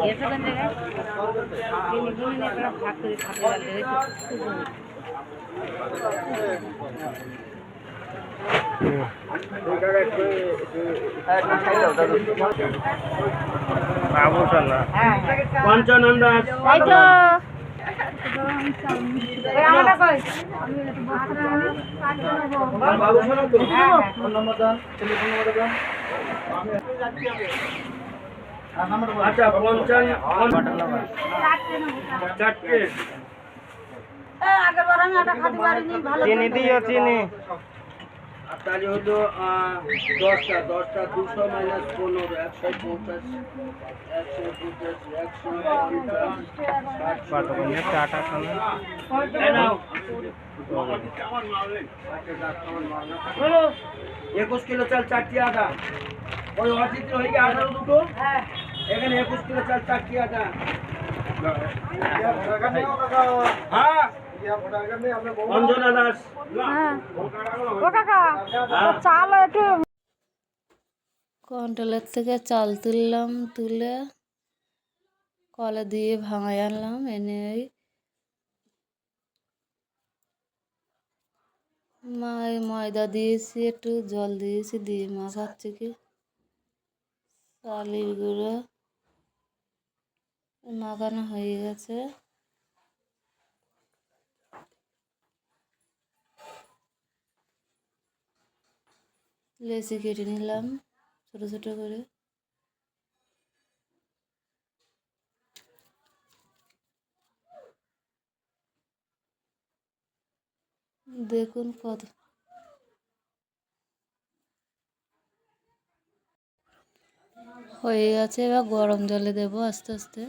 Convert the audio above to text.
এসে কোন জায়গায় তিনি গুনে করে ভাগ করে খাতে পারলে পঞ্চানন্দা বাবু শোনো তো ফোন নম্বর দেন টেলিফোন নম্বর দেন আচ্ছা 55 চারটে চিনি দিও চিনি আর তাহলে হলো 10টা 200 মাইনাস 15 150 টাটা খানা নাও 21 কিলো চাল চারটি আটা ওই অচিত্র হয়ে গিয়ে 18 দুটো এখানে 21 কিলো চাল চারটি আটা হ্যাঁ অঞ্জনা দাস কন্ট্রোলের থেকে চাল তুললাম, তুলে কলে দিয়ে ভাঙায় আনলাম, এনে ময়দা দিয়েছি, একটু জল দিয়েছি, দিয়ে মাখাচ্ছি কি চালের গুঁড়ো মাখানো হয়ে গেছে। লেচি কেটে নিলাম ছোট ছোট করে। দেখুন কত হয়ে গেছে। এবার গরম জলে দেবো আস্তে আস্তে।